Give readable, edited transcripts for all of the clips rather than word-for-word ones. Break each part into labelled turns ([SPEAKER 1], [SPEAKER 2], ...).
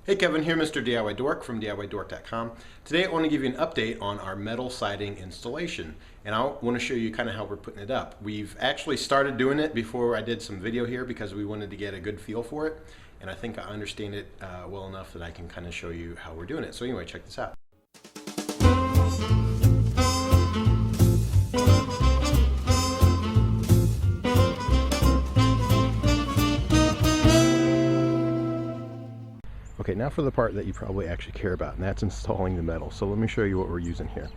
[SPEAKER 1] Hey Kevin here, Mr. DIY Dork from DIYDork.com. Today I want to give you an update on our metal siding installation, and I want to show you kind of how we're putting it up. We've actually started doing it before I did some video here because we wanted to get a good feel for it, and I think I understand it well enough that I can kind of show you how we're doing it. So anyway, check this out. Okay, now for the part that you probably actually care about, and that's installing the metal. So let me show you what we're using here.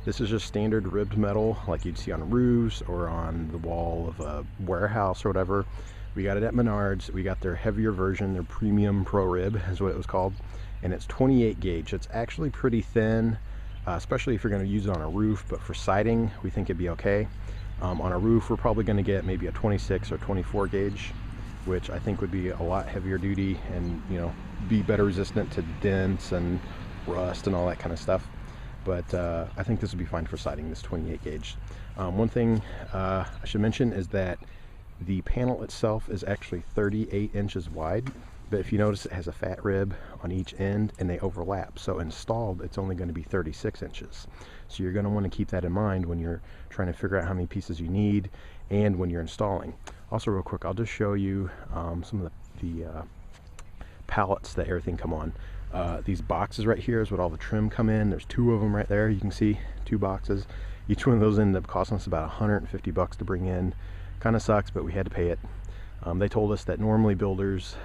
[SPEAKER 1] This is just standard ribbed metal like you'd see on roofs or on the wall of a warehouse or whatever. We got it at Menards. We got their heavier version, their premium pro rib is what it was called, and it's 28 gauge. It's actually pretty thin, especially if you're going to use it on a roof, but for siding we think it'd be okay. On a roof we're probably going to get maybe a 26 or 24 gauge, which I think would be a lot heavier duty and, you know, be better resistant to dents and rust and all that kind of stuff. But I think this would be fine for siding, this 28 gauge. One thing I should mention is that the panel itself is actually 38 inches wide, but if you notice it has a fat rib on each end and they overlap. So installed it's only going to be 36 inches. So you're going to want to keep that in mind when you're trying to figure out how many pieces you need and when you're installing. Also real quick, I'll just show you some of the pallets that everything come on. These boxes right here is what all the trim come in. There's two of them right there. You can see two boxes. Each one of those ended up costing us about 150 bucks to bring in. Kind of sucks, but we had to pay it. They told us that normally builders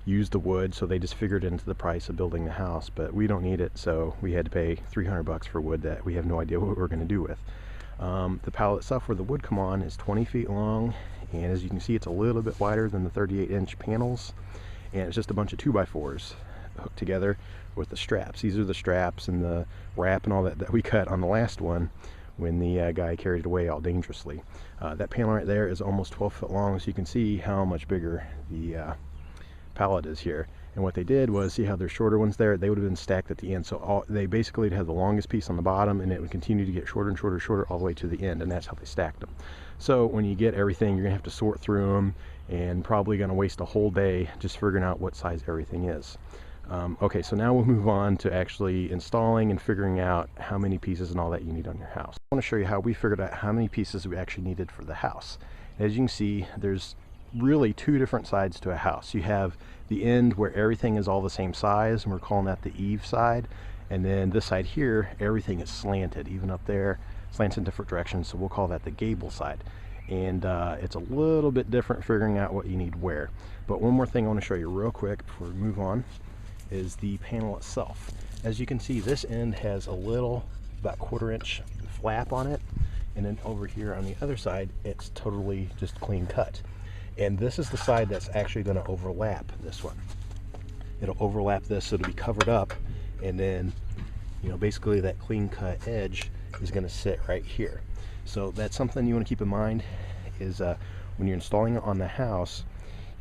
[SPEAKER 1] use the wood, so they just figured it into the price of building the house, but we don't need it, so we had to pay 300 bucks for wood that we have no idea what we're going to do with. The pallet itself where the wood come on is 20 feet long, and as you can see it's a little bit wider than the 38-inch panels, and it's just a bunch of 2x4s hooked together with the straps. These are the straps and the wrap and all that we cut on the last one when the guy carried it away all dangerously. That panel right there is almost 12 foot long, so you can see how much bigger the pallet is here. And what they did was, see how there's shorter ones there? They would have been stacked at the end, so they basically had the longest piece on the bottom, and it would continue to get shorter and shorter and shorter all the way to the end, and that's how they stacked them. So when you get everything, you're gonna have to sort through them and probably gonna waste a whole day just figuring out what size everything is. Okay, so now we'll move on to actually installing and figuring out how many pieces and all that you need on your house. I want to show you how we figured out how many pieces we actually needed for the house. As you can see, there's really two different sides to a house. You have the end where everything is all the same size, and we're calling that the eave side, and then this side here everything is slanted, even up there slants in different directions, so we'll call that the gable side. And it's a little bit different figuring out what you need where. But one more thing I want to show you real quick before we move on is the panel itself. As you can see, this end has a little, about 1/4 inch flap on it, and then over here on the other side it's totally just clean cut. And this is the side that's actually going to overlap this one. It'll overlap this, so it'll be covered up, and then, you know, basically that clean cut edge is going to sit right here. So that's something you want to keep in mind is when you're installing it on the house,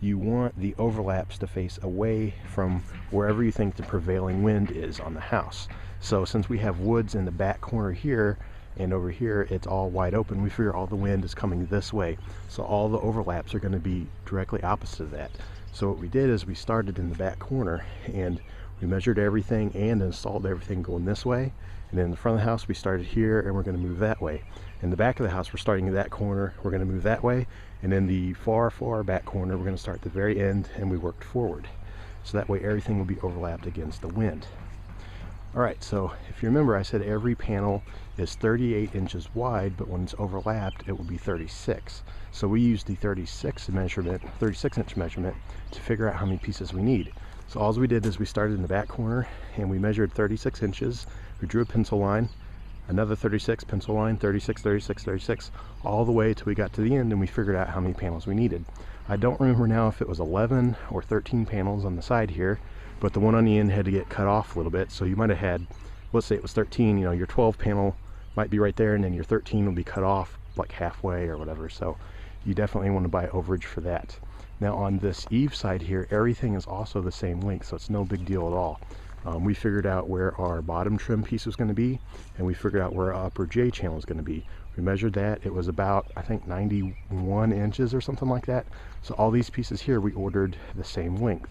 [SPEAKER 1] you want the overlaps to face away from wherever you think the prevailing wind is on the house. So since we have woods in the back corner here and over here it's all wide open, we figure all the wind is coming this way, so all the overlaps are going to be directly opposite of that. So what we did is we started in the back corner and we measured everything and installed everything going this way, and then in the front of the house we started here and we're going to move that way. In the back of the house we're starting in that corner, we're going to move that way, and in the far back corner we're going to start at the very end and we worked forward, so that way everything will be overlapped against the wind. Alright, so if you remember I said every panel is 38 inches wide, but when it's overlapped it will be 36. So we used the 36 inch measurement to figure out how many pieces we need. So all we did is we started in the back corner and we measured 36 inches, we drew a pencil line, another 36, pencil line, 36, 36, 36, all the way till we got to the end and we figured out how many panels we needed. I don't remember now if it was 11 or 13 panels on the side here, but the one on the end had to get cut off a little bit, so you might have had, let's say it was 13, you know, your 12 panel might be right there and then your 13 will be cut off like halfway or whatever, so you definitely want to buy overage for that. Now on this eave side here, everything is also the same length, so it's no big deal at all. We figured out where our bottom trim piece was going to be, and we figured out where our upper J channel is going to be. We measured that. It was about, I think, 91 inches or something like that. So all these pieces here we ordered the same length.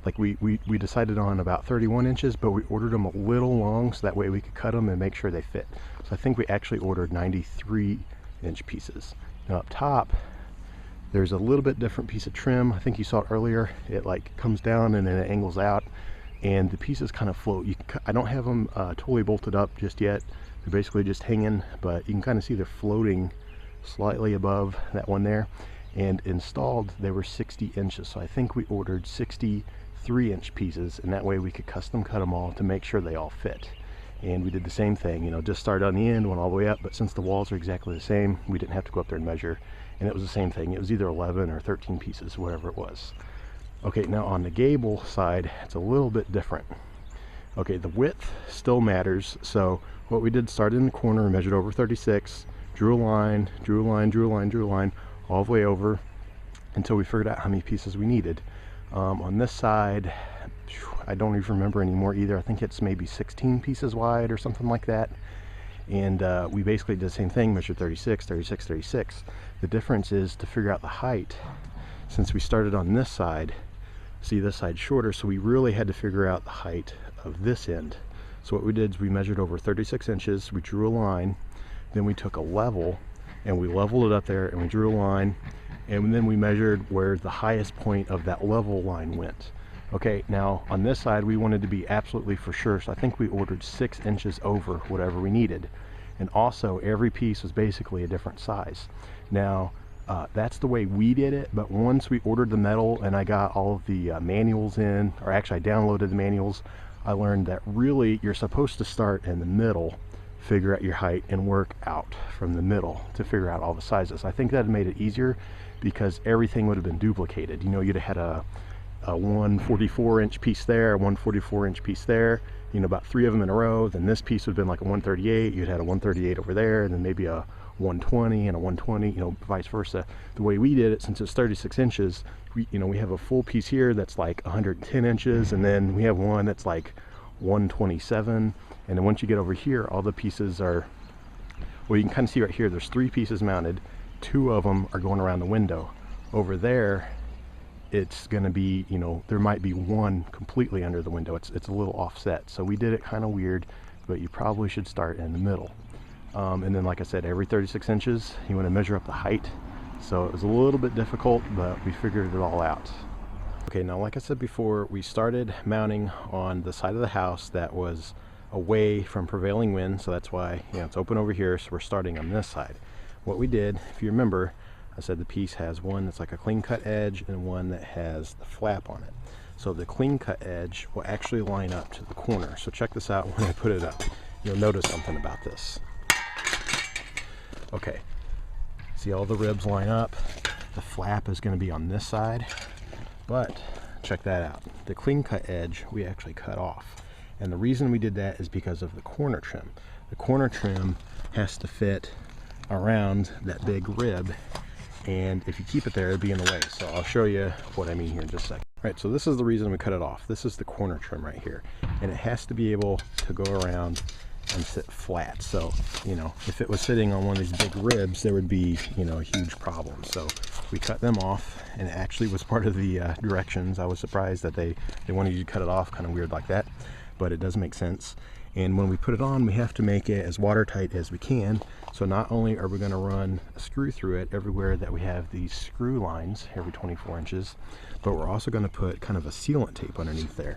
[SPEAKER 1] like we decided on about 31 inches, but we ordered them a little long so that way we could cut them and make sure they fit. So I think we actually ordered 93-inch pieces. Now up top, there's a little bit different piece of trim. I think you saw it earlier. It like comes down and then it angles out, and the pieces kind of float. I don't have them totally bolted up just yet. They're basically just hanging, but you can kind of see they're floating slightly above that one there. And installed, they were 60 inches. So I think we ordered 63-inch pieces, and that way we could custom cut them all to make sure they all fit. And we did the same thing, you know, just started on the end, went all the way up, but since the walls are exactly the same, we didn't have to go up there and measure. And it was the same thing. It was either 11 or 13 pieces, whatever it was. Okay, now on the gable side, it's a little bit different. Okay, the width still matters. So what we did, started in the corner and measured over 36, drew a line, drew a line, drew a line, drew a line, all the way over until we figured out how many pieces we needed. On this side, I don't even remember anymore either. I think it's maybe 16 pieces wide or something like that. And we basically did the same thing, measured 36, 36, 36. The difference is to figure out the height. Since we started on this side, see this side shorter, so we really had to figure out the height of this end. So what we did is we measured over 36 inches, we drew a line, then we took a level and we leveled it up there and we drew a line, and then we measured where the highest point of that level line went. Okay, now on this side we wanted to be absolutely for sure, so I think we ordered 6 inches over whatever we needed. And also every piece was basically a different size. Now that's the way we did it, but once we ordered the metal and I got all of the manuals in, or actually I downloaded the manuals, I learned that really you're supposed to start in the middle, figure out your height, and work out from the middle to figure out all the sizes. I think that made it easier because everything would have been duplicated. You know, you'd have had a 144-inch piece there, a 144-inch piece there, you know, about 3 of them in a row. Then this piece would have been like a 138. You'd had a 138 over there, and then maybe a 120 and a 120, you know, vice versa. The way we did it, since it's 36 inches, we have a full piece here that's like 110 inches, and then we have one that's like 127. And then once you get over here, all the pieces are, well, you can kind of see right here, there's 3 pieces mounted. 2 of them are going around the window. Over there, it's going to be, you know, there might be one completely under the window. It's a little offset. So we did it kind of weird, but you probably should start in the middle. And then, like I said, every 36 inches, you want to measure up the height. So it was a little bit difficult, but we figured it all out. Okay, now like I said before, we started mounting on the side of the house that was away from prevailing wind. So that's why, you know, it's open over here. So we're starting on this side. What we did, if you remember, I said the piece has one that's like a clean cut edge and one that has the flap on it. So the clean cut edge will actually line up to the corner. So check this out when I put it up. You'll notice something about this. Okay, see all the ribs line up. The flap is going to be on this side, but check that out. The clean cut edge we actually cut off. And the reason we did that is because of the corner trim. The corner trim has to fit around that big rib, and if you keep it there, it'll be in the way. So I'll show you what I mean here in just a second. All right, so this is the reason we cut it off. This is the corner trim right here, and it has to be able to go around and sit flat. So, you know, if it was sitting on one of these big ribs, there would be, you know, a huge problem. So we cut them off, and it actually was part of the directions. I was surprised that they wanted you to cut it off, kind of weird like that, but it does make sense. And when we put it on, we have to make it as watertight as we can. So not only are we going to run a screw through it everywhere that we have these screw lines every 24 inches, but we're also going to put kind of a sealant tape underneath there.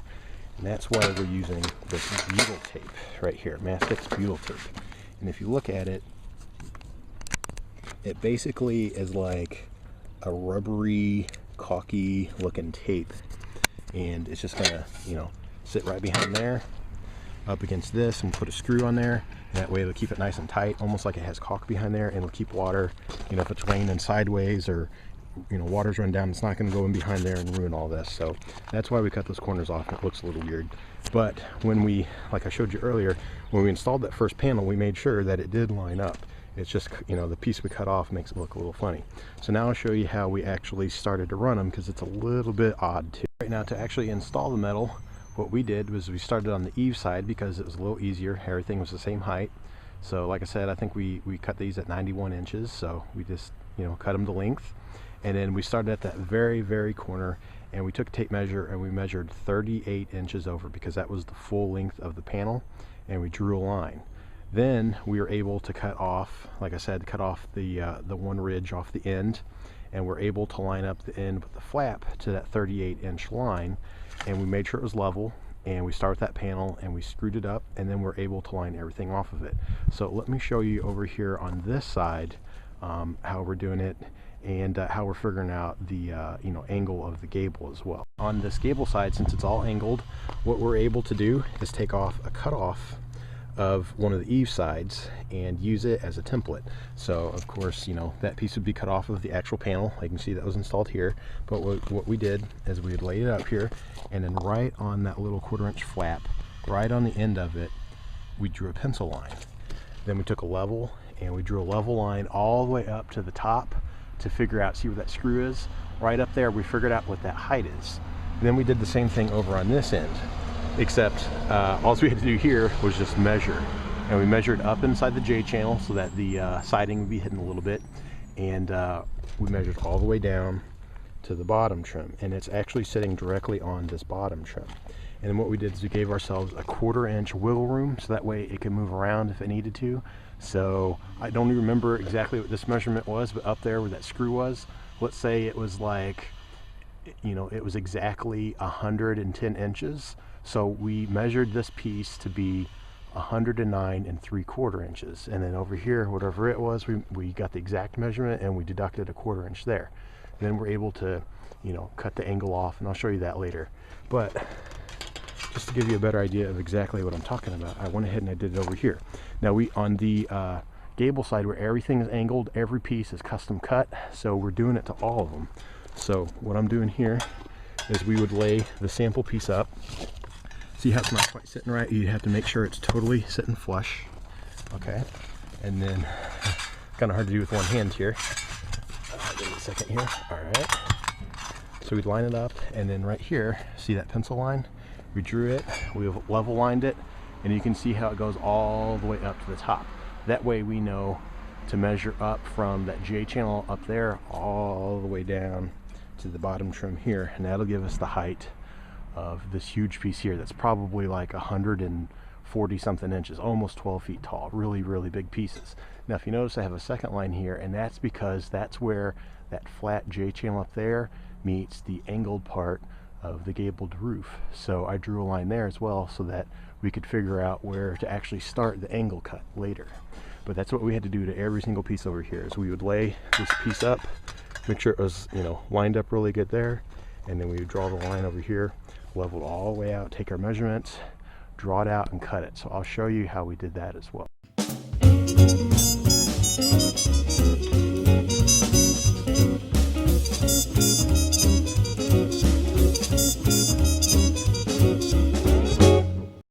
[SPEAKER 1] And that's why we're using this butyl tape right here, Mastic's butyl tape. And if you look at it, it basically is like a rubbery, caulky looking tape. And it's just going to, you know, sit right behind there, up against this, and put a screw on there. And that way it'll keep it nice and tight, almost like it has caulk behind there, and it'll keep water, you know, if it's raining sideways or, you know, water's run down, it's not going to go in behind there and ruin all this. So that's why we cut those corners off. It looks a little weird, but when we, like I showed you earlier, when we installed that first panel, we made sure that it did line up. It's just, you know, the piece we cut off makes it look a little funny. So now I'll show you how we actually started to run them, because it's a little bit odd too. Right now, to actually install the metal, what we did was we started on the eave side because it was a little easier. Everything was the same height. So like I said, I think we cut these at 91 inches. So we just, you know, cut them to length. And then we started at that very, very corner, and we took a tape measure and we measured 38 inches over, because that was the full length of the panel, and we drew a line. Then we were able to cut off, like I said, cut off the one ridge off the end, and we're able to line up the end with the flap to that 38-inch line, and we made sure it was level, and we started that panel and we screwed it up, and then we're able to line everything off of it. So let me show you over here on this side how we're doing it, and how we're figuring out the angle of the gable as well. On this gable side, since it's all angled, what we're able to do is take off a cutoff of one of the eave sides and use it as a template. So of course, that piece would be cut off of the actual panel. You can see that was installed here, but what we did is we had laid it up here, and then right on that little 1/4 inch flap, right on the end of it, we drew a pencil line. Then we took a level and we drew a level line all the way up to the top to figure out, see where that screw is? Right up there, we figured out what that height is. Then we did the same thing over on this end, except all we had to do here was just measure. And we measured up inside the J channel so that the siding would be hidden a little bit, and we measured all the way down to the bottom trim, and it's actually sitting directly on this bottom trim. And then what we did is we gave ourselves a 1/4 inch wiggle room, so that way it could move around if it needed to. So I don't even remember exactly what this measurement was, but up there where that screw was, let's say it was like, it was exactly 110 inches. So we measured this piece to be 109 3/4 inches. And then over here, whatever it was, we got the exact measurement and we deducted a 1/4 inch there. Then we're able to, cut the angle off, and I'll show you that later. But just to give you a better idea of exactly what I'm talking about, I went ahead and I did it over here. Now on the gable side, where everything is angled, every piece is custom cut, so we're doing it to all of them. So what I'm doing here is we would lay the sample piece up. See how it's not quite sitting right? You have to make sure it's totally sitting flush. Okay, and then kind of hard to do with one hand here. Give me a second here. All right. So we'd line it up, and then right here, see that pencil line? We drew it, we level lined it, and you can see how it goes all the way up to the top. That way we know to measure up from that J channel up there all the way down to the bottom trim here, and that'll give us the height of this huge piece here that's probably like 140 something inches, almost 12 feet tall. Really, really big pieces. Now if you notice, I have a second line here, and that's because that's where that flat J channel up there meets the angled part of the gabled roof. So I drew a line there as well, so that we could figure out where to actually start the angle cut later. But that's what we had to do to every single piece over here. So we would lay this piece up, make sure it was lined up really good there, and then we would draw the line over here, level it all the way out, take our measurements, draw it out, and cut it. So I'll show you how we did that as well.